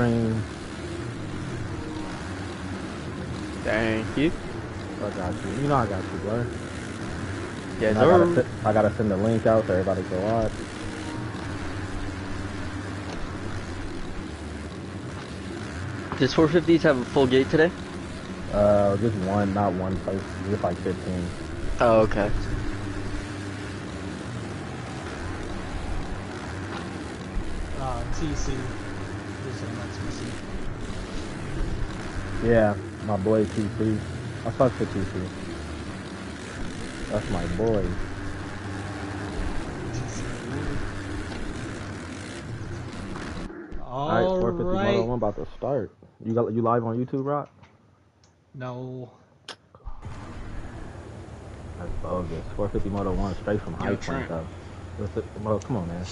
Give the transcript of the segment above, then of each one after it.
stream. Thank you. I got you. You know I got you, bro. Yes, I gotta send the link out so everybody can watch. Does 450s have a full gate today? Just one, not one place. Just like 15. Oh, okay. TC. Just on that TC. Yeah, my boy TC. I fuck with TC. That's my boy. Alright, 450 Moto 1 about to start. You live on YouTube, Rock? No. That's bogus. 450 Moto 1 straight from High Point though. Come on, man.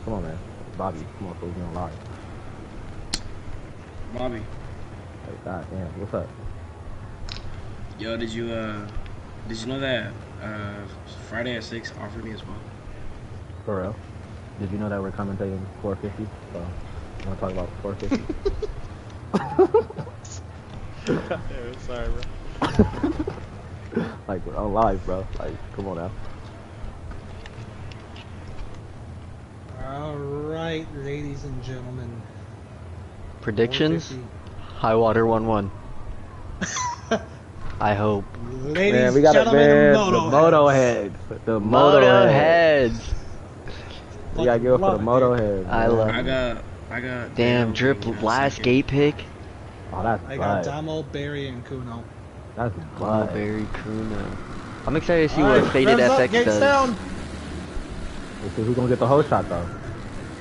Come on, man. Bobby, come on, folks, we on live. Bobby. Hey, god damn, what's up? Yo, did you know that Friday at 6 offered me as well? For real? Did you know that we're commentating 450? So, you wanna talk about 450? Yeah, sorry, bro. Like, we're on live, bro. Like, come on now. Alright, ladies and gentlemen. Predictions? High water 1-1. I hope. Ladies man, we got gentlemen, the moto heads. The moto heads. We gotta go for the moto heads. I love it. I got. Damn, drip last gate pick. Oh, that's I got Damo, Barry, and Kuno. That's Damo, Barry, Kuno. I'm excited to see what Faded FX does. Down. Let's see who's gonna get the whole shot though.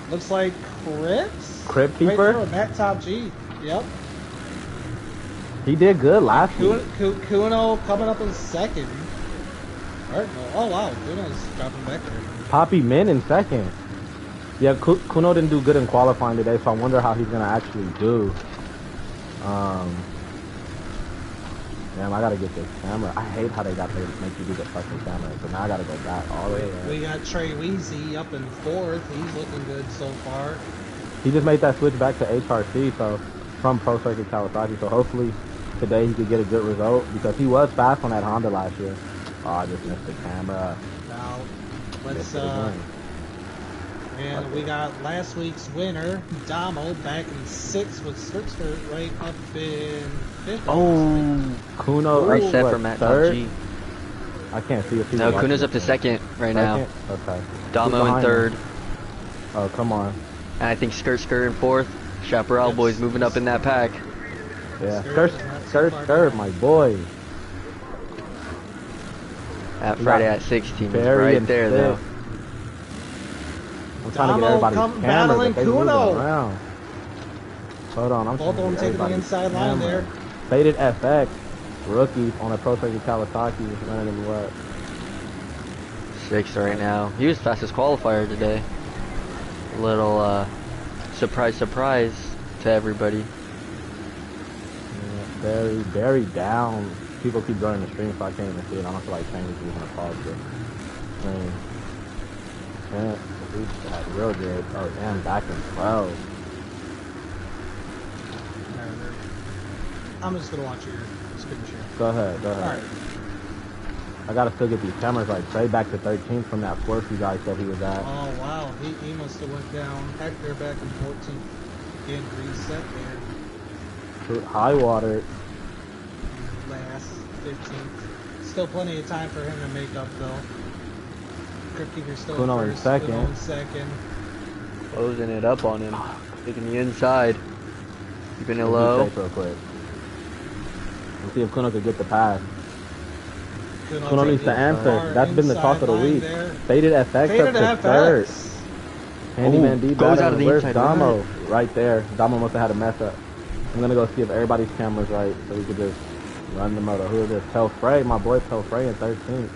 Looks like Crips. Crib Keeper? Right Matt Top G. Yep. He did good last week. Kuno coming up in second. Oh wow, Kuno's dropping back there. Poppy Min in second. Yeah, Kuno didn't do good in qualifying today, so I wonder how he's gonna actually do. Damn, I gotta get this camera. I hate how they got to make you do the fucking camera. So now I gotta go back all the way. We got Trey Weezy up in fourth. He's looking good so far. He just made that switch back to HRC, so from Pro Circuit Kawasaki. So hopefully today he could get a good result because he was fast on that Honda last year. Oh, I just missed the camera. Now let's and we got last week's winner, Damo, back in sixth with Skirt right up in fifth. Oh, Kuno reset for Matt Top G. I can't see if no, Kuno's up to second right now. Okay. Damo in third. Oh, come on. Uh, And I think Skirt in fourth. Chaparral boys moving up in that pack. Yeah, Skirt, my boy. At Friday at 16, right there though. I'm trying to get everybody's cameras, but they moving around. Hold on, I'm both of them taking the inside line there. Faded FX, rookie on a Pro Circuit Kawasaki, running in what? Sixth right now. He was fastest qualifier today. A little surprise to everybody. Yeah, very down. People keep joining the stream, so I can't even see it. I don't feel like changing if you want to pause it. Yeah, that's real good. Oh damn, back in 12. I'm just gonna watch your screen share. Go ahead. Alright. I gotta still get these cameras right. Trey back to 13th from that fourth you guys said he was at. Oh wow, he must have went down. Hector back in 14th. Getting reset there. High water. Last 15th. Still plenty of time for him to make up though. Cryptkeeper still Kuno in second. Kuno in second. Closing it up on him. Taking the inside. Keeping it low. Real quick. Let's see if Kuno could get the pass. Kuno needs to answer. That's been the talk of the week. Faded FX up to third. Handyman D goes out of the Where's inside. Damo? Right there. Damo must have had a mess up. I'm gonna go see if everybody's camera's right so we could just run the moto. Who is this? Telfrey, my boy Telfrey in 13th.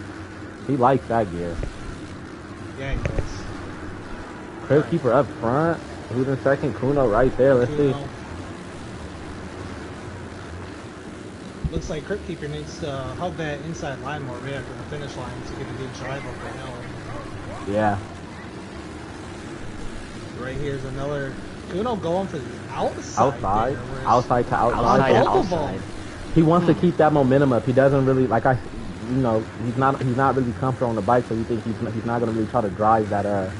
He likes that gear. Yeah, he does. Crib Keeper up front. Who's in second? Kuno right there. Let's see. Looks like Cryptkeeper needs to hug that inside line more right after the finish line to get a good drive up the hill. Yeah. Right here's another Kuno going for the outside. Outside, there, whereas outside to outside. Outside to both of them. outside. He wants to keep that momentum up. He doesn't really he's not really comfortable on the bike, so you think he's not going to really try to drive that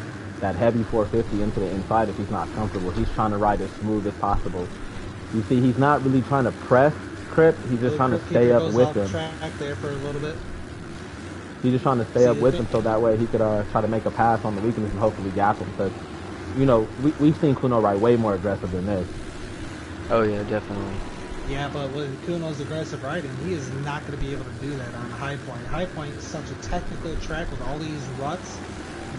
heavy 450 into the inside if he's not comfortable. He's trying to ride as smooth as possible. You see, he's not really trying to press Crip. He's just trying to stay up with him. Track there for a little bit. He's just trying to stay up with him so that way he could try to make a pass on the weakness and hopefully gap him. Because, we've seen Kuno ride way more aggressive than this. Oh yeah, definitely. Yeah, but with Kuno's aggressive riding, he is not going to be able to do that on High Point. High Point is such a technical track with all these ruts.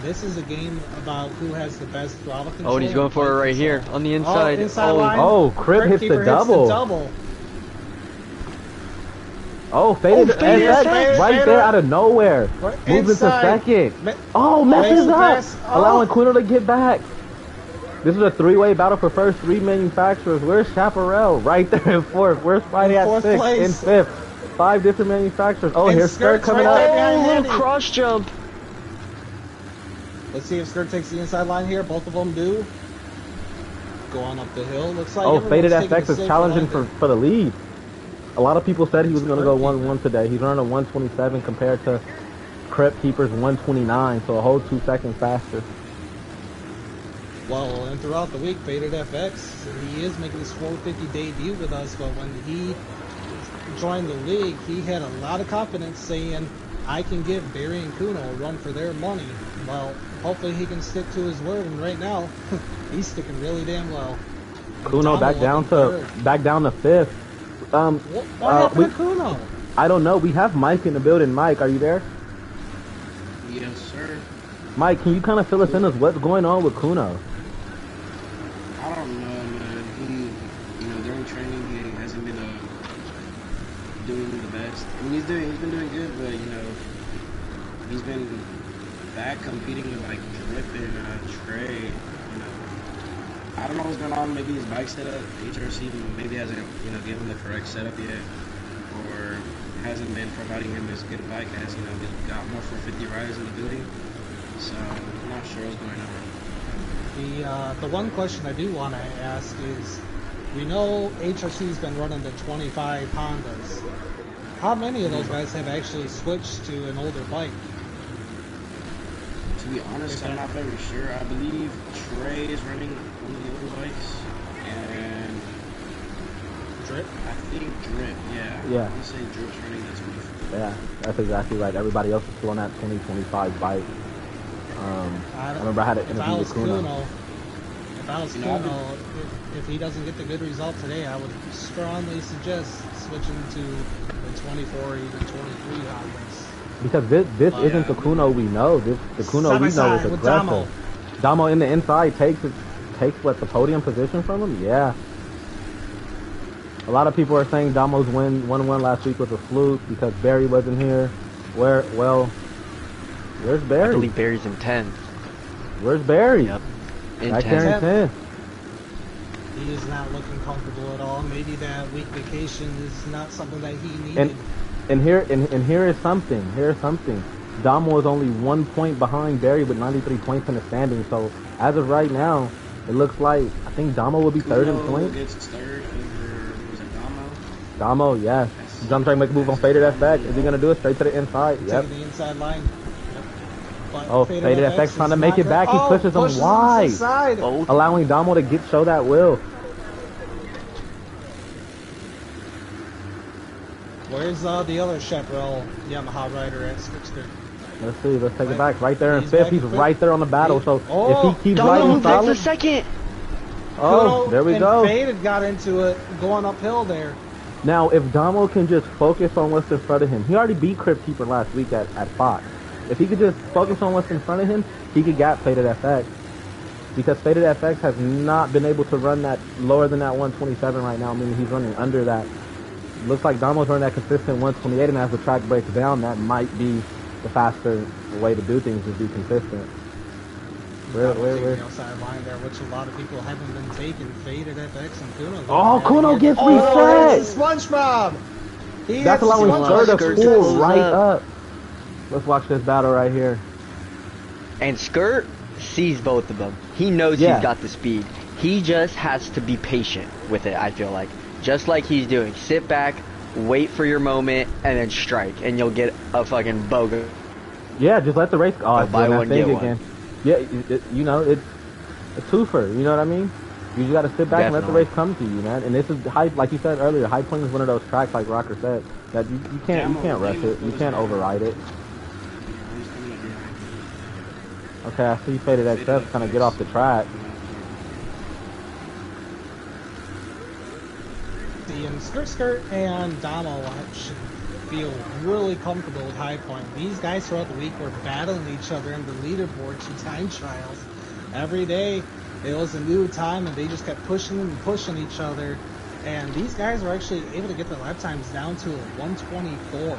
This is a game about who has the best throttle control. Oh, and he's going for it right here on the inside. Line. Oh, Crip hits the double. Oh, faded FX right there out of nowhere. Moves into second. Oh, messes up. Allowing Kuno to get back. This is a three-way battle for first. Three manufacturers. Where's Chaparral? Right there in fourth. Where's Friday at sixth? In fifth. 5 different manufacturers. Oh, here's Skirt coming up. Oh, little cross jump. Let's see if Skirt takes the inside line here. Both of them do. Going up the hill. Looks like Faded FX is challenging for the lead. A lot of people said he was going to go 1-1 today. He's running a 127 compared to Crip Keeper's 129, so a whole 2 seconds faster. Well, and throughout the week, Faded FX, he is making his 450 debut with us, but when he joined the league, he had a lot of confidence saying, I can give Barry and Kuno a run for their money. Well, hopefully he can stick to his word, and right now, he's sticking really damn well. Kuno back down to fifth. What happened to Kuno? I don't know. We have Mike in the building. Mike, are you there? Yes, sir. Mike, can you kind of fill us in as what's going on with Kuno? I don't know, man. He, during training, he hasn't been doing the best. I mean, he's been doing good, but he's been back competing with like Drip and Trey. I don't know what's going on. Maybe his bike setup, HRC maybe hasn't given him the correct setup yet, or hasn't been providing him as good a bike as we've got more 450 riders in the building. So I'm not sure what's going on. The one question I do want to ask is, we know HRC's been running the 25 Hondas. How many of those guys have actually switched to an older bike? To be honest, I'm not very sure. I believe Trey is running one of the older bikes, and Drip? I think Drip, yeah. Yeah. I'm say Drip's running the 25. Yeah, that's exactly right. Everybody else is still on that 2025 bike. I remember I had an interview with Kuno. If I was Kuno, if he doesn't get the good result today, I would strongly suggest switching to the 24 or even 23 Hondas. Because this isn't the Kuno we know. The Kuno we know is aggressive. Damo in the inside takes the podium position from him? Yeah. A lot of people are saying Damo's 1-1 last week was a fluke because Barry wasn't here. Where's Barry? I believe Barry's in 10. Where's Barry? Yep. In 10. He is not looking comfortable at all. Maybe that week vacation is not something that he needed. And here is something. Damo is only 1 point behind Barry with 93 points in the standings. So as of right now, it looks like I think Damo will be third in points. Gets third over, was it Damo? Damo, yes. Jump trying to make a move on Faded FX. Is he gonna do it straight to the inside? Yep. Taking the inside line. But oh, Faded FX trying to make it back. He pushes him wide, allowing Damo to show that will. Where's the other Chaparral Yamaha rider at Skirt? Let's see. Let's take it back. Right there in fifth. He's right there on the battle. So if he keeps Damo riding moved back solid, to second. Oh, there we go. Faded got into it going uphill there. Now, if Damo can just focus on what's in front of him, he already beat Crip Keeper last week at Fox. If he could just focus on what's in front of him, he could gap Faded FX. Because Faded FX has not been able to run that lower than that 127 right now, meaning he's running under that. Looks like Damo's running that consistent 128, and as the track breaks down, that might be the faster way to do things, is be consistent. Where? The outside line there, which a lot of people haven't been taking. Faded FX and Kuno. Oh, Kuno gets reset! Oh, it's a SpongeBob! That's allowing Skirt to pull right up. Let's watch this battle right here. And Skirt sees both of them. He knows he's got the speed. He just has to be patient with it, I feel like. Just like he's doing. Sit back, wait for your moment, and then strike. And you'll get a fucking bogo. Yeah, just let the race go. Oh, buy one, get one. again. Yeah, you know, it's a twofer, you know what I mean? You just gotta sit back and let the race come to you, man. And this is high, like you said earlier, High Point is one of those tracks, like Rocker said, that you can't rush it, you can't override it. Okay, I see Faded XF kind of get off the track. Skirt and Damo should feel really comfortable with High Point. These guys throughout the week were battling each other in the leaderboards and time trials. Every day it was a new time and they just kept pushing and pushing each other. And these guys were actually able to get their lap times down to a 124,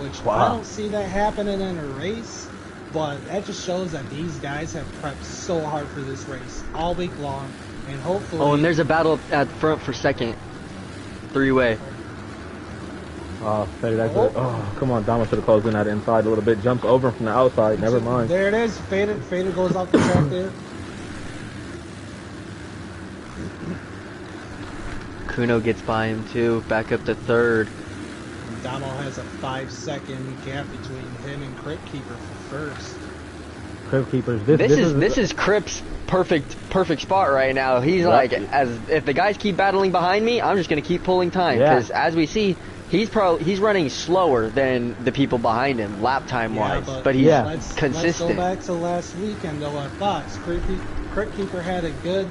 which I don't see that happening in a race. But that just shows that these guys have prepped so hard for this race all week long, and hopefully... Oh, and there's a battle at front for second. Three-way. Oh, Faded XF. Oh, come on, Dama should have closed in that inside a little bit. Jumps over from the outside. Never mind. There it is. Faded goes off the track there. Kuno gets by him too. Back up to third. Damo has a 5-second gap between him and Crypt Keeper for first. Crypt Keepers. This is Crypt's perfect spot right now. He's like, if the guys keep battling behind me, I'm just gonna keep pulling time because as we see, he's running slower than the people behind him lap time wise, but he's consistent. Let's go back to last weekend though at Fox. Crypt Keeper had a good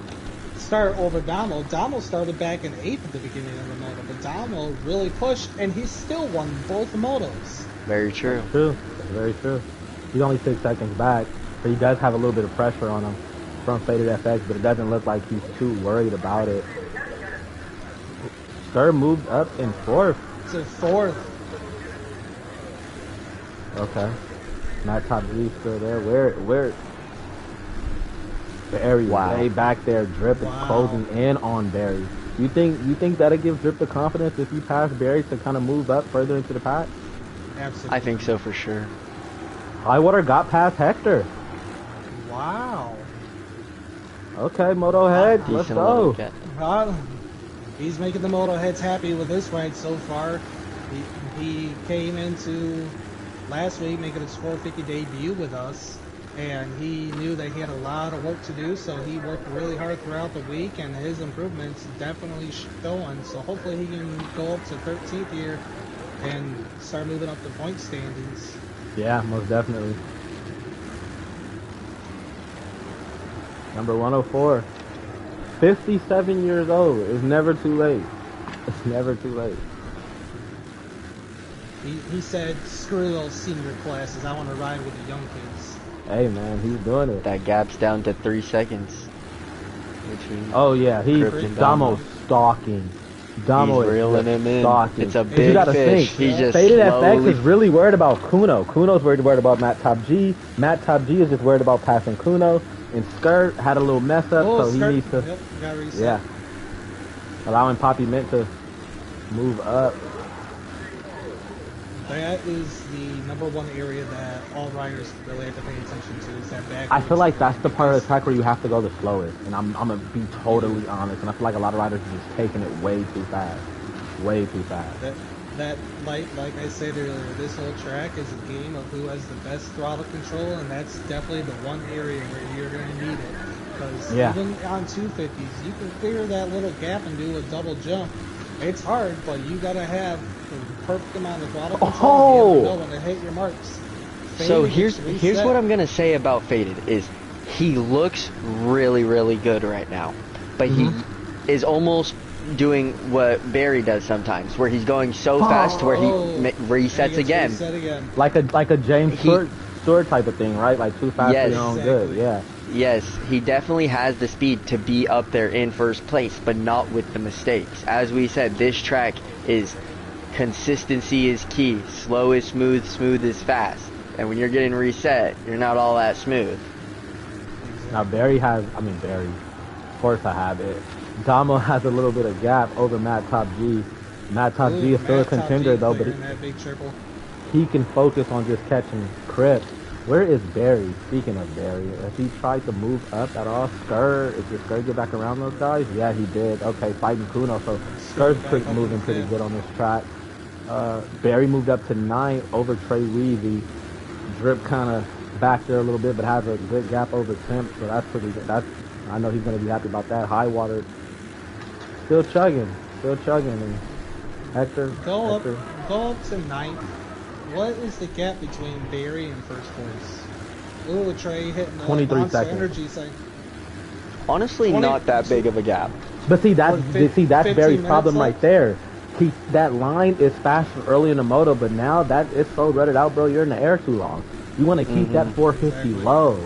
start over Damo. Damo started back in 8th at the beginning of the moto, but Damo really pushed and he still won both motos. Very true. True. Very true. He's only 6 seconds back, but he does have a little bit of pressure on him from Faded FX, but it doesn't look like he's too worried about it. Skur moved up in 4th. To 4th. Okay. Matt Top G still there. Where? Barry way back there. Drip is closing in on Barry. You think that'll give Drip the confidence if you pass Barry to kind of move up further into the pack? Absolutely. I think so for sure. Highwater got past Hector. Wow. Okay, Moto Head, let's go. He's making the Moto Heads happy with this ride so far. He came into last week making his 450 debut with us, and he knew that he had a lot of work to do, so he worked really hard throughout the week, and his improvements definitely showing. So hopefully he can go up to 13th here and start moving up the point standings. Yeah, most definitely. Number 104. 57 years old. It's never too late. It's never too late. He said, screw those senior classes. I want to ride with the young kids. Hey, man, he's doing it. That gap's down to 3 seconds. Oh, yeah. Damo's stalking. Damo is reeling him in. Stalking. It's a big fish. He's just Faded slowly... FX is really worried about Kuno. Kuno's worried about Matt Top G. Matt Top G is just worried about passing Kuno. And Skirt had a little mess up, so he needs to... Yep, got reset. Yeah. Allowing Poppy Mint to move up. That is the number one area that all riders really have to pay attention to, is that back. I feel like that's the part of the track where you have to go the slowest. And I'm going to be totally honest. And I feel like a lot of riders are just taking it way too fast. Way too fast. Like I said earlier, this whole track is a game of who has the best throttle control, and that's definitely the one area where you're going to need it. Because even on 250s, you can clear that little gap and do a double jump. It's hard, but you got to have the perfect amount of throttle control to know when to hit your marks. So here's what I'm going to say about Faded is he looks really, really good right now. But he is almost doing what Barry does sometimes, where he's going so fast where he resets again. Like a James Stewart type of thing, right? Like too fast for your own good. Yeah. Yes, he definitely has the speed to be up there in first place, but not with the mistakes. As we said, this track is consistency is key. Slow is smooth, smooth is fast. And when you're getting reset, you're not all that smooth. Now Barry, of course I have it. Damo has a little bit of gap over Matt Top G. Matt Top G is still a contender though, but he can focus on just catching Crypt. Where is Barry? Speaking of Barry, has he tried to move up at all? Did Skur get back around those guys? Yeah, he did. Okay, fighting Kuno, so Skur's moving pretty good on this track. Barry moved up to 9 over Trey Weezy. Drip kind of back there a little bit, but has a good gap over Temp, so that's pretty good. I know he's going to be happy about that. High water, still chugging, and Hector. Go up to 9th. What is the gap between Barry and first place? Ooh, Trey hitting the 23 Monster seconds. Energy saying. Honestly, 20 not that big of a gap. But see, that's 15 Barry's problem minutes right there. That line is fast early in the moto, but now that it's so rutted out, bro, you're in the air too long. You want to keep that 450 low.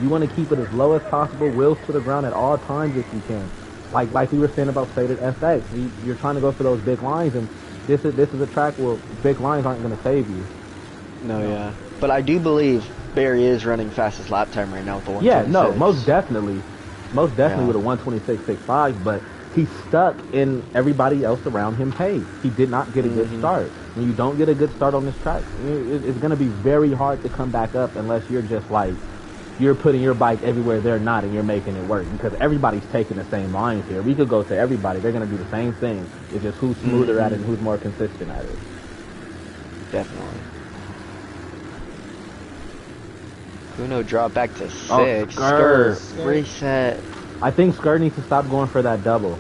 You want to keep it as low as possible, wheels to the ground at all times if you can. Like we were saying about Faded FX, you're trying to go for those big lines, and this is a track where big lines aren't going to save you. No, yeah. But I do believe Barry is running fastest lap time right now with the 126. Yeah, no, most definitely with a 126.65, but he's stuck in everybody else around him pace. He did not get a good start. When you don't get a good start on this track, it's going to be very hard to come back up unless you're just like, you're putting your bike everywhere they're not and you're making it work, because everybody's taking the same lines here. We could go to everybody. They're going to do the same thing. It's just who's smoother at it and who's more consistent at it. Definitely. Kuno dropped back to 6. Skur. Reset. I think Skur needs to stop going for that double.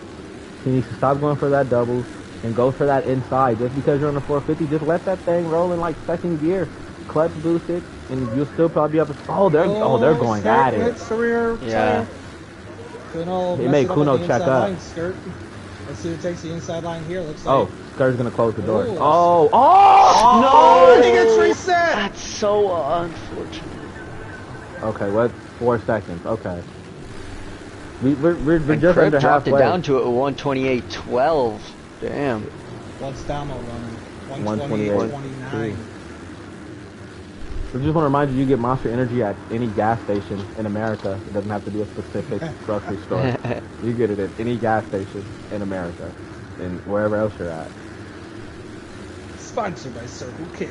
He needs to stop going for that double and go for that inside. Just because you're on the 450, just let that thing roll in like second gear. Clutch boost it, and you'll still probably have a... they're going at it. Yeah. Kuno They made Kuno check up. Let's see who takes the inside line here. Looks like... Oh, Skur's going to close the door. Ooh. No! He gets reset! That's so unfortunate. Okay, what? 4 seconds. Okay. We're And just Crip under dropped halfway. it down to a 128.12. Damn. What's Damo running? 128.29. I just want to remind you, you get Monster Energy at any gas station in America. It doesn't have to be a specific grocery store. You get it at any gas station in America and wherever else you're at. Sponsored by Circle K.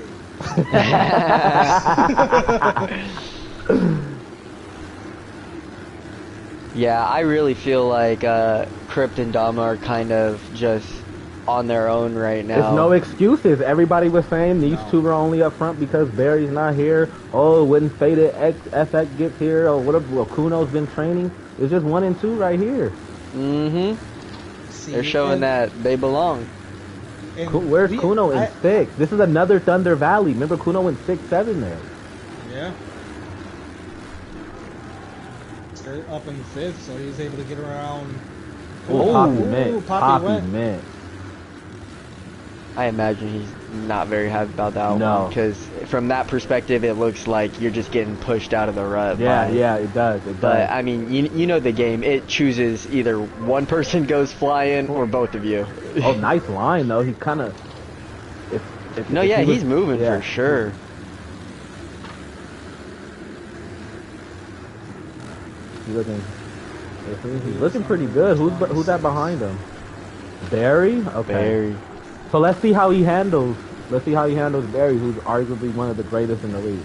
Yeah, I really feel like Crypt and Dama are kind of just on their own right now. There's no excuses. Everybody was saying these two were only up front because Barry's not here. Oh, when Faded FX gets here, or whatever. Well, Kuno's been training. It's just 1 and 2 right here. They're showing that they belong. Where's Kuno in 6? This is another Thunder Valley. Remember, Kuno went 6-7 there. Yeah. Straight up in 5th, so he's able to get around. Poppy mint. I imagine he's not very happy about that one, because from that perspective, it looks like you're just getting pushed out of the rut. Yeah, it does. But I mean, you know the game. It chooses either one person goes flying or both of you. Oh, nice line though. He's kind of. He's moving for sure. He's looking pretty good. Who's that behind him? Barry. Okay. Barry. So let's see how he handles. Barry, who's arguably one of the greatest in the league.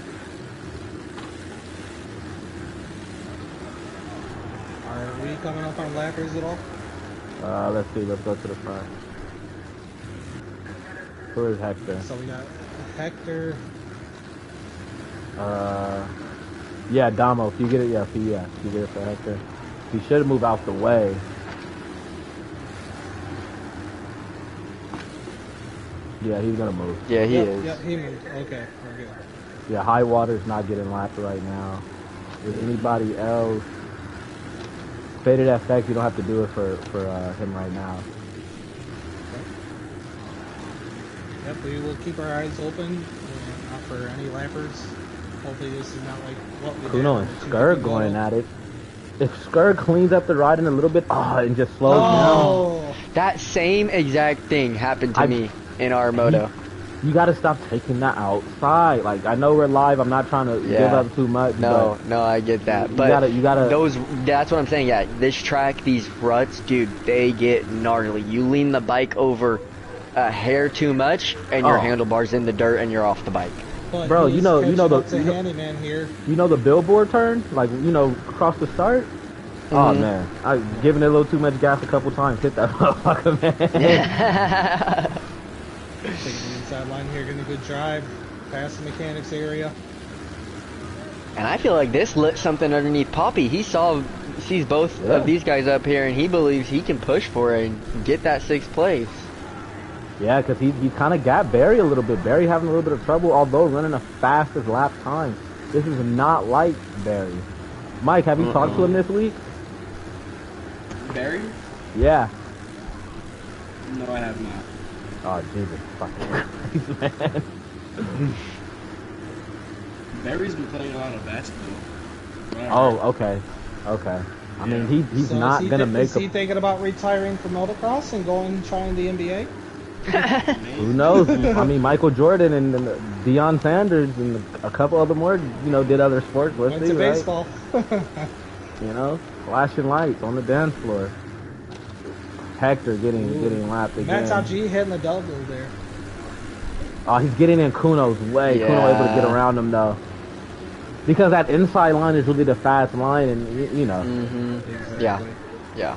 Are we coming up on lappers at all? Let's see. Let's go to the front. Who is Hector? So we got Hector. Yeah, Damo. If you get it, if you get it for Hector. He should move out the way. Yeah, he's gonna move. Yeah, he is. Yep, he moved. Okay, we're good. Yeah, High Water's not getting lapped right now. Is anybody else? Faded FX, you don't have to do it for him right now. Yep, we will keep our eyes open not for any lappers. Hopefully this is not like what we Kuno had and in the Skur 250 going moto. at it. If Skur cleans up the ride in a little bit, and just slows down. That same exact thing happened to me in our moto. You gotta stop taking that outside. Like, I know we're live. I'm not trying to give up too much. No, I get that. But you gotta. That's what I'm saying. Yeah, this track, these ruts, dude, they get gnarly. You lean the bike over a hair too much, and your handlebar's in the dirt, and you're off the bike. But Bro, he's you know up to Handyman here. You know the billboard turn, like across the start. Oh man, I giving it a little too much gas a couple times. Hit that motherfucker, man. Taking the inside line here, getting a good drive past the mechanics area. And I feel like this lit something underneath Poppy. He sees both of these guys up here, and he believes he can push for it and get that 6th place. Yeah, because he kind of got Barry a little bit. Barry having a little bit of trouble, although running the fastest lap time. This is not like Barry. Mike, have you talked to him this week? Barry? Yeah. No, I have not. Oh, Jesus fucking Christ, man. Barry's been playing a lot of basketball. Oh, okay. Okay. I mean, he's so not going to make Is he thinking about retiring from motocross and trying the NBA? Who knows? I mean, Michael Jordan and Deion Sanders and a couple other more, did other sports. Let's Went see, to right? baseball. Flashing lights on the dance floor. Hector getting lapped again. Matt Taji hitting the double there. Oh, he's getting in Kuno's way. Yeah. Kuno able to get around him though, because that inside line is really the fast line, and Exactly. Yeah.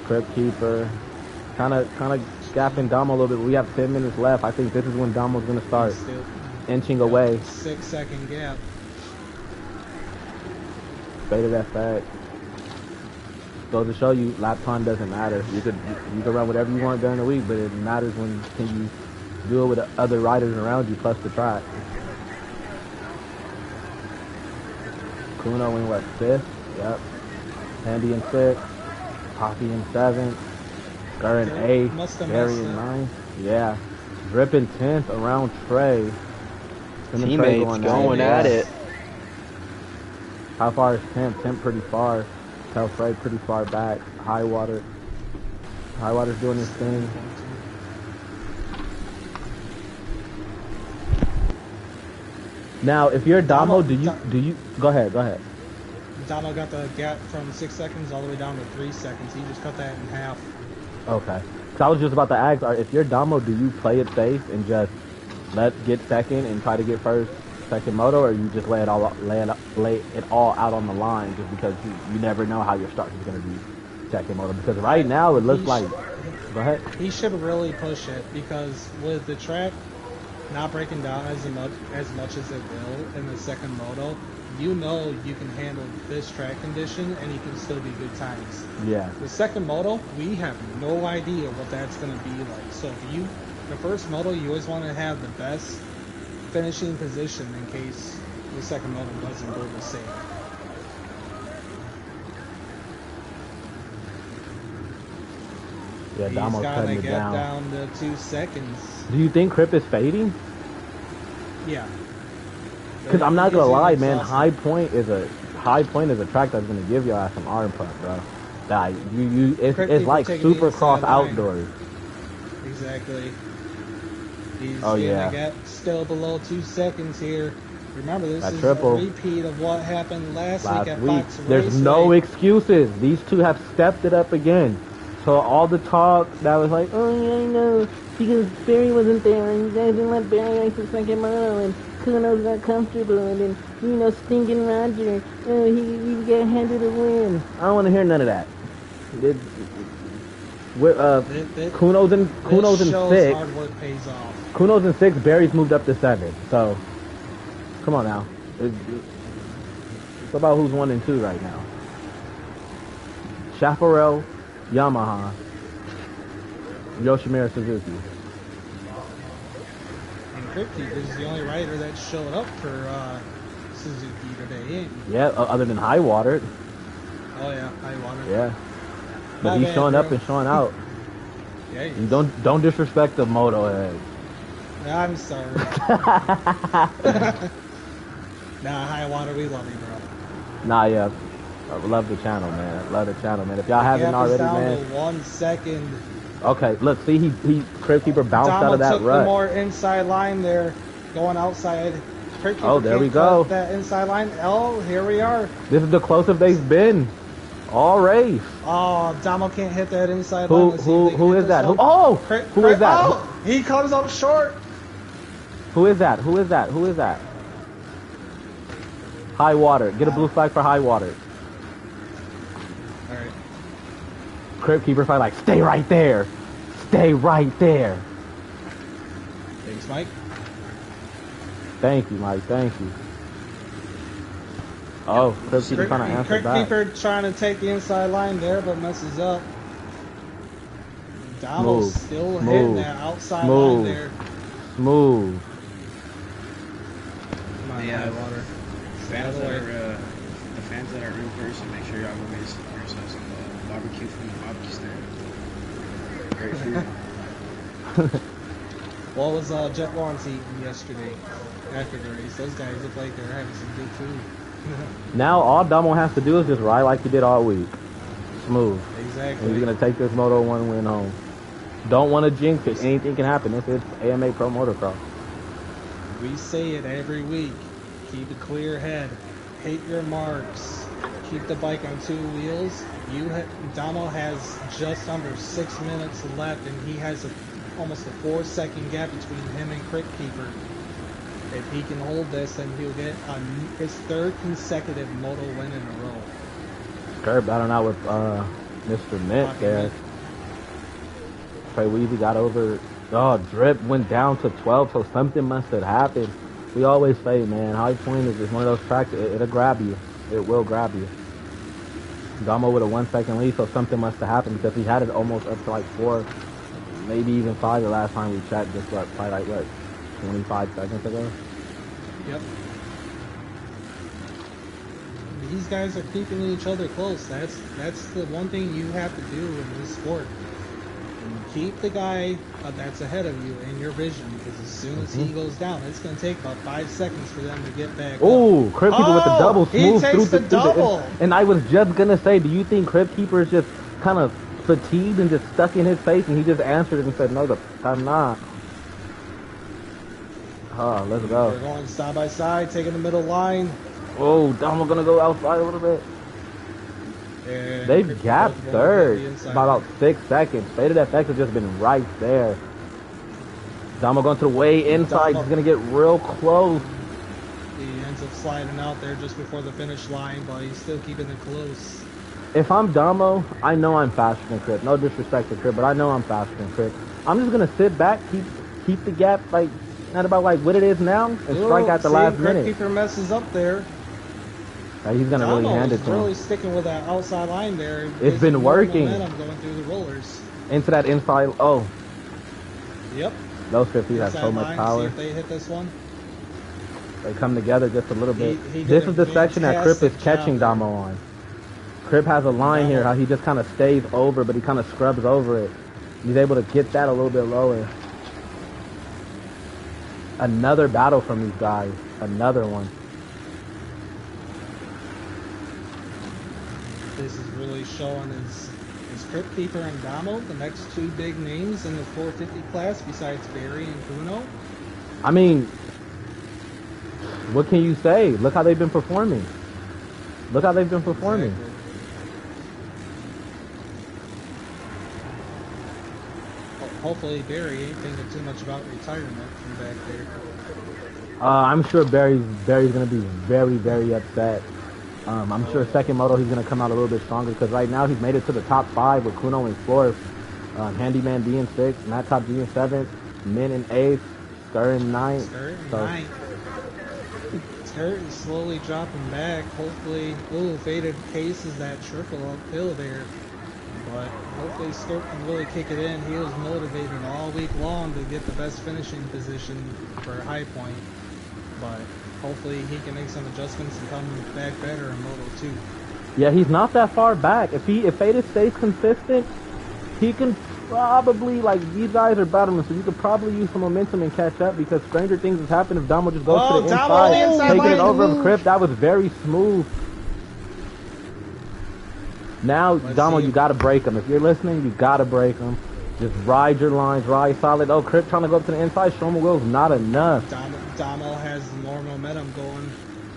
Crib keeper, kind of gapping Damo a little bit. We have 10 minutes left. I think this is when Damo's gonna start Still inching away. 6-second gap. Faded FX. Goes to show you, lap time doesn't matter. You could run whatever you want during the week, but it matters when can you do it with other riders around you plus the track. Kuno in what, 5th? Yep. Andy in 6th. Poppy in 7th. Gurr in 8th. Barry in 9th. Yeah. Drip in 10th around Trey. Him and Trey Teammates going at it. How far is Temp? Temp pretty far. Telfrey pretty far back. Highwater's doing his thing. Now, if you're Damo, do you go ahead? Damo got the gap from 6 seconds all the way down to 3 seconds. He just cut that in half. Okay. Cause I was just about to ask, if you're Damo, do you play it safe and just get second and try to get second moto, or you just lay it all out on the line just because you never know how your start is going to be second moto? Because right now it looks like. Go ahead. He should really push it, because with the track not breaking down as much as it will in the second moto, you can handle this track condition and you can still be good times. Yeah. The second moto, we have no idea what that's going to be like. So the first moto, you always want to have the best finishing position in case the second moto doesn't go the same. Yeah, Damo's cutting it down. Down to 2 seconds. Do you think Crip is fading? Yeah. Because I'm not gonna lie, man. High Point is a track that's gonna give y'all some arm puff, bro. Like it's like Supercross outdoors. Exactly. He's still below 2 seconds here. Remember, this is a repeat of what happened last week at Fox Raceway. There's no excuses. These two have stepped it up again. So all the talk that was like, oh yeah, I know, because Barry wasn't there, and you guys didn't let Barry race the second moto, and Kuno's not comfortable, and then, stinking Roger, he got handed a win. I don't want to hear none of that. Kuno's in 6. Hard work pays off. Kuno's in 6. Barry's moved up to 7. So, come on now. It's about who's 1 and 2 right now. Chaparral, Yamaha, Yoshimura Suzuki. And Crypty is the only rider that showed up for Suzuki today. Yeah, other than Highwater. Oh yeah, Highwater. Yeah, but he's showing up and showing out. Yeah. You don't disrespect the moto head. I'm sorry. Nah, Highwater, we love you, bro. Nah, yeah. I love the channel, man. Love the channel, man. If y'all haven't already, down man. To 1 second. Okay, look, see, he Crypt Keeper bounced out of that took rut. the more inside line there, going outside. Crypt Keeper there we go. That inside line. Oh, here we are. This is the closest they've been all race. Oh, Damo can't hit that inside line. Who is that? Who is that? Oh, he comes up short. Who is that? Who is that? Who is that? High water. Get a blue flag for high water. Alright. Crypt Keeper's probably like, stay right there. Stay right there. Thanks, Mike. Thank you, Mike. Thank you. Oh, Crypt Keeper trying to answer Crypt back. Keeper trying to take the inside line there, but messes up. Damo's still hitting that outside line there. Smooth. Come on, Yeah, water. Fans that are, the fans that are in person, make sure y'all go get yourselves some barbecue from the barbecue stand. Great food. What was Jet Lawrence eating yesterday after the race? Those guys look like they're having some good food. Now all Damo has to do is just ride like he did all week. Smooth. Exactly. And he's going to take this Moto 1 win home. Don't want to jinx it. Anything can happen. This is AMA Pro Motocross. We say it every week. Keep a clear head. Hit your marks. Keep the bike on two wheels. Damo has just under 6 minutes left, and he has almost a 4-second gap between him and Crypt Keeper. If he can hold this, then he'll get his 3rd consecutive Moto win in a row. Curb battling out with Mr. Mint there. Trey Weezy got over. Oh, Drip went down to 12, so something must have happened. We always say, man, High Point is just one of those tracks. It'll grab you. It will grab you. Damo with a 1 second lead, so something must have happened because he had it almost up to like 4, maybe even 5 the last time we checked. Just probably like what, 25 seconds ago. Yep. These guys are keeping each other close. That's the one thing you have to do in this sport. Keep the guy that's ahead of you in your vision, because as soon as he goes down, it's going to take about 5 seconds for them to get back. Oh, Crypt Keeper with the double smooth he takes the double. And I was just gonna say, do you think Crypt Keeper is just kind of fatigued and just stuck in his face, and he just answered it and said, "No, I'm not." Oh, let's go. We're going side by side, taking the middle line. Oh, Damo gonna go outside a little bit. And They've gapped 3rd by about 6 seconds. Faded FX has just been right there. Damo going to the way inside. He's going to get real close. He ends up sliding out there just before the finish line, but he's still keeping it close. If I'm Damo, I know I'm faster than Crip. No disrespect to Crip, but I know I'm faster than Crip. I'm just going to sit back, keep the gap like not about like what it is now, and strike at the last minute. Keeper messes up there. He's gonna really hand it to him. Really sticking with that outside line there. It's been working. Momentum going through the rollers. Into that inside. Oh. Yep. Those 50s have so much power. See if they hit this one. They come together just a little bit. This is the section that Crip is catching Damo on. Crip has a line here how he just kind of stays over, but he kind of scrubs over it. He's able to get that a little bit lower. Another battle from these guys. Another one. This is really showing is Crypt Keeper and Damo the next 2 big names in the 450 class besides Barry and Kuno. I mean, what can you say? Look how they've been performing. Look how they've been performing. Exactly. Hopefully Barry ain't thinking too much about retirement from back there. I'm sure Barry's gonna be very, very upset. I'm sure second moto he's gonna come out a little bit stronger because right now he's made it to the top 5 with Kuno in 4th, Handyman D in 6th, Matt Top D in 7th, Min in 8th, Stir in 9th. Stir is slowly dropping back. Hopefully, Faded cases that triple uphill there. But hopefully Skirt can really kick it in. He was motivated all week long to get the best finishing position for High Point. But hopefully he can make some adjustments and come back better in Moto 2. Yeah, he's not that far back. If Faded stays consistent, he can probably, like, these guys are battling, so you could probably use some momentum and catch up because stranger things has happened if Damo just goes to the inside taking it over of Crip. That was very smooth. Now, Damo, you gotta break him. If you're listening, you gotta break him. Just ride your lines, ride solid. Oh, Crip trying to go up to the inside. Show him wheels, not enough. Damo has more momentum going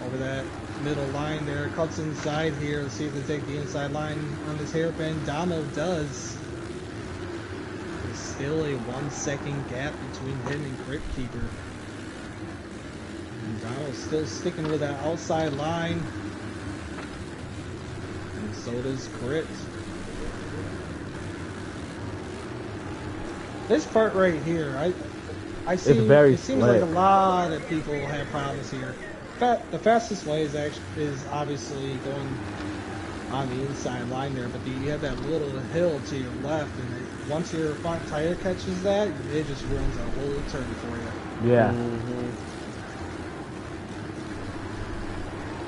over that middle line there. Cuts inside here. Let's see if they take the inside line on this hairpin. Damo does. There's still a 1 second gap between him and Crypt Keeper. Donald's still sticking with that outside line. And so does Crit. This part right here, it seems like a lot of people have problems here. The fastest way is obviously going on the inside line there, but you have that little hill to your left, and once your front tire catches that, it just ruins a whole turn for you. Yeah.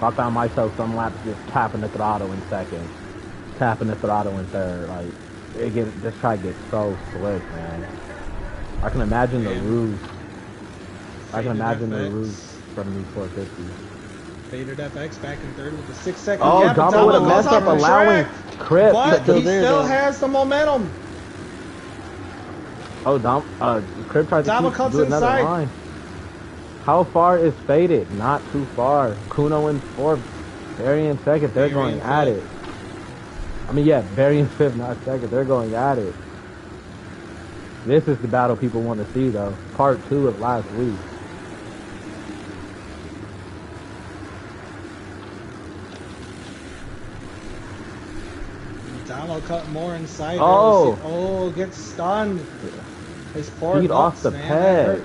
I found myself some laps just tapping the throttle in second, tapping the throttle in third. Like, this track gets so slick, man. I can imagine the roof. I can imagine the roof from these 450s. Faded FX back in third with the 6-second gap. Oh, Damo would have messed up allowing Crip. But he still has the momentum. Oh, Crip tried to do another line. How far is Faded? Not too far. Kuno in fourth. Barry in second. They're going at it. I mean, yeah, Barry in fifth, not second. They're going at it. This is the battle people want to see, though. Part 2 of last week. Damo cut more inside. Oh, gets stunned. His poor feet off the pad.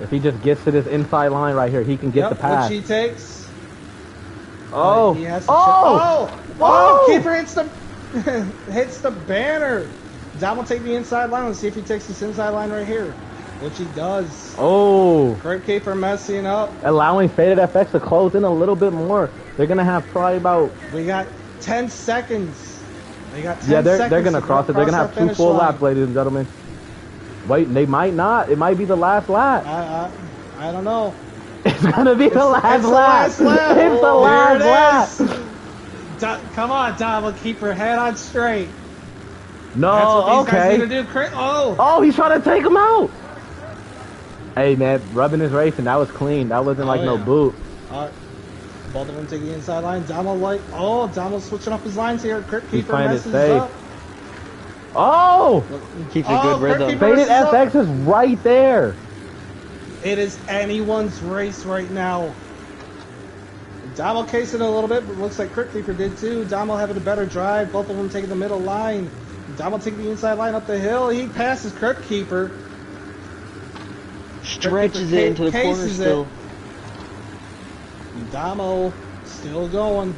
If he just gets to this inside line right here, he can get the pass. Which he takes. Oh, he has to keeper hits the banner. Dom will take the inside line. Let's see if he takes this inside line right here, which he does. Oh, Great keeper messing up, allowing Faded FX to close in a little bit more. They're gonna have probably about. We got 10 seconds. They got 10 seconds. Yeah, they're gonna cross it. They're gonna have 2 full laps, ladies and gentlemen. Wait, they might not. It might be the last lap. I don't know. It's gonna be the last lap. It's the last lap. Come on, Dom. We'll keep her head on straight. No, That's what these guys okay. need to do. Oh, he's trying to take him out. Hey, man, rubbing his racing. That was clean. That wasn't like no boot. Both of them take the inside line. Domo's switching up his lines here. Crit Keeper messes safe. up. Oh! Keeps a good rhythm. Faded FX is right there. It is anyone's race right now. Damo casing it a little bit, but looks like Crit Keeper did too. Damo having a better drive. Both of them taking the middle line. Damo taking the inside line up the hill. He passes Crit Keeper. Stretches it into the corner still. Damo still going.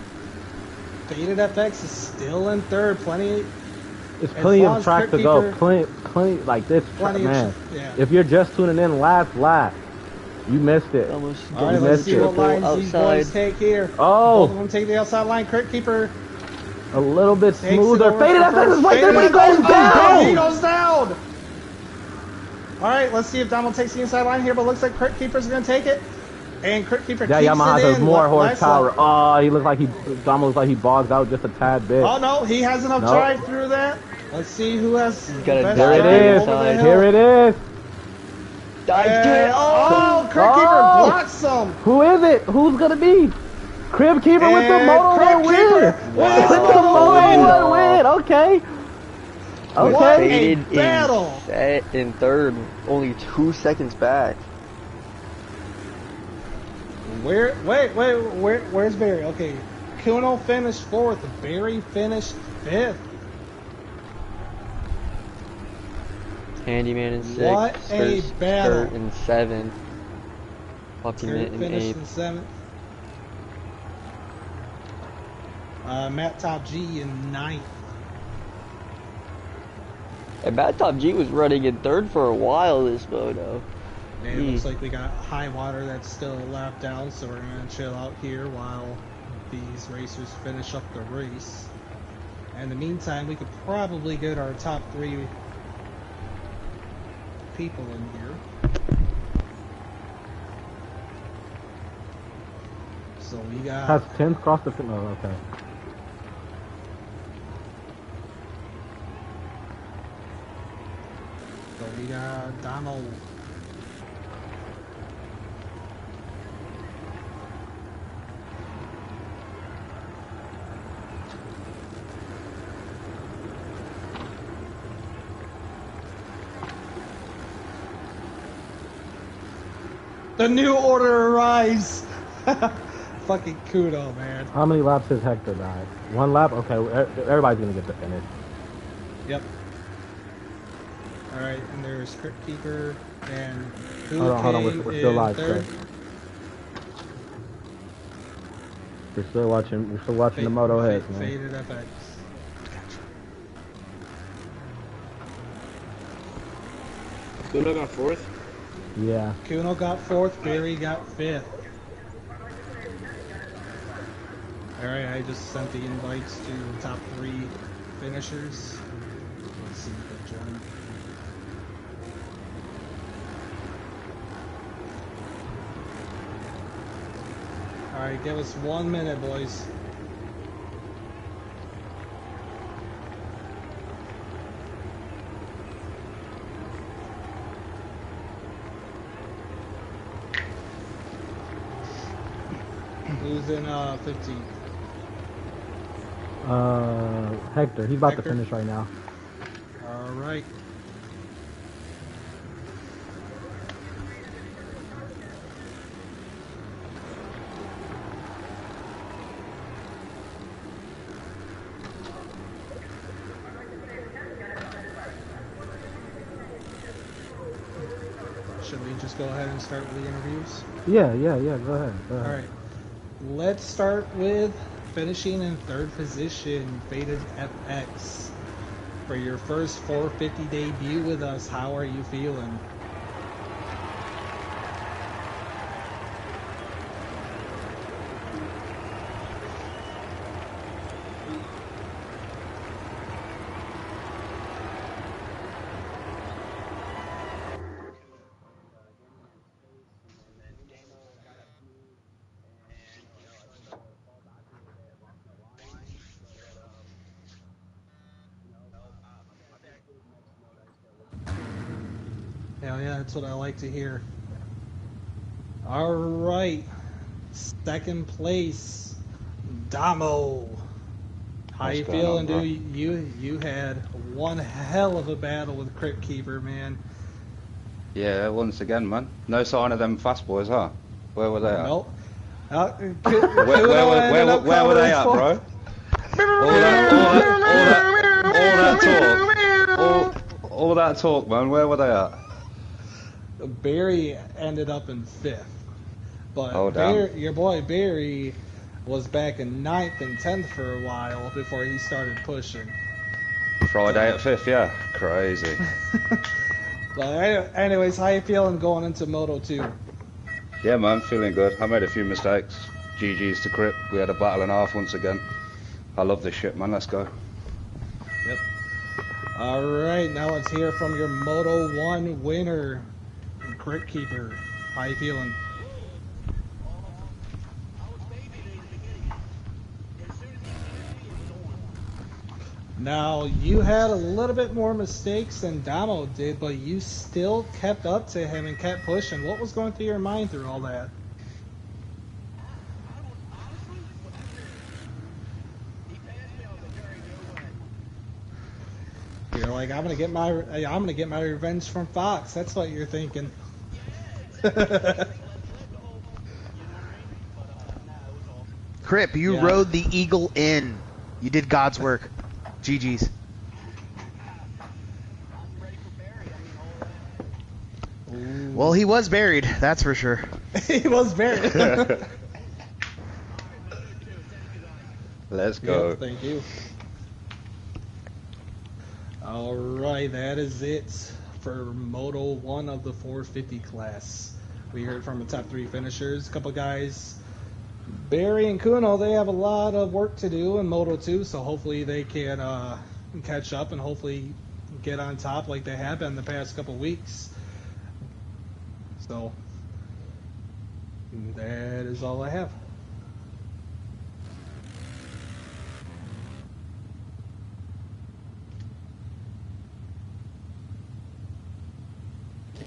Faded FX is still in third. There's plenty of track to go. Plenty like this, man. If you're just tuning in last lap, you missed it. Almost. All right, let's see what lines these boys take here. Oh, both of them take the outside line. Crit Keeper a little bit smoother. Faded FX is right there, but he goes down. He goes down. All right, let's see if Damo takes the inside line here, but looks like Crit Keeper's gonna take it. And Crit Keeper keeps Yamaha has more horsepower. Nice he looks like Damo looks like he bogs out just a tad bit. Oh no, he has enough drive through that. Let's see who has the best There it is. Here it is. Crit Keeper blocks him. Who is it? Who's gonna be? Crib Keeper with the Moto 1 win. With the Moto 1 win. Okay. What a battle. In third, only 2 seconds back. Where's Barry? Okay, Kuno finished fourth. Barry finished fifth. Handyman in sixth. What a battle! Kurt in seventh. Ultimate in eighth. In seventh. Matt Top G in ninth. And Matt Top G was running in third for a while this moto. And it looks like we got high water that's still a lap down, so we're going to chill out here while these racers finish up the race. And in the meantime, we could probably get our top 3 people in here. So we got... Has 10 crossed the finish? Oh, okay. So we got Donald... The new order arrives. Fucking Kuno, man. How many laps has Hector died? 1 lap? Okay, everybody's gonna get the finish. Yep. Alright, and there's Crypt Keeper and Hold on, we're still live, third. We're still watching the moto heads, man. Faded FX. Kuno got 4th? Yeah. Kuno got 4th, Barry got 5th. Alright, I just sent the invites to the top 3 finishers. Let's see if they join. Alright, give us 1 minute, boys. Who's in 15? Hector. He's about to finish right now. Alright. Should we just go ahead and start with the interviews? Yeah. Go ahead. Alright. Let's start with finishing in 3rd position, Faded FX. For your first 450 debut with us, how are you feeling? Hell yeah, that's what I like to hear. Alright. 2nd place, Damo. How you feeling, dude? You had one hell of a battle with Crypt Keeper, man. Yeah, once again, man. No sign of them fast boys, huh? Where were they at? Nope. Where were they at, bro? All that talk, man. Where were they at? Barry ended up in 5th. But your boy Barry was back in 9th and 10th for a while before he started pushing. Friday at 5th, yeah. Crazy. But anyways, how you feeling going into Moto 2? Yeah, man, feeling good. I made a few mistakes. GG's to Crip. We had a battle and a half once again. I love this shit, man. Let's go. Yep. Alright, now let's hear from your Moto 1 winner, Crypt Keeper. How you feeling? Now, you had a little bit more mistakes than Damo did, but you still kept up to him and kept pushing. What was going through your mind through all that? You're like, I'm gonna get my revenge from Fox. That's what you're thinking. Crip, you rode the Eagle in. You did God's work. GG's. Ooh. Well, he was buried, that's for sure. He was buried. Let's go. Yep, thank you. Alright, that is it for Moto 1 of the 450 class. We heard from the top 3 finishers. A couple guys, Barry and Kuno, they have a lot of work to do in Moto 2, so hopefully they can catch up and hopefully get on top like they have been the past couple weeks. So, that is all I have.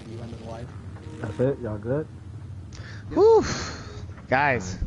You ended live. That's it. Y'all good? Whew. Guys,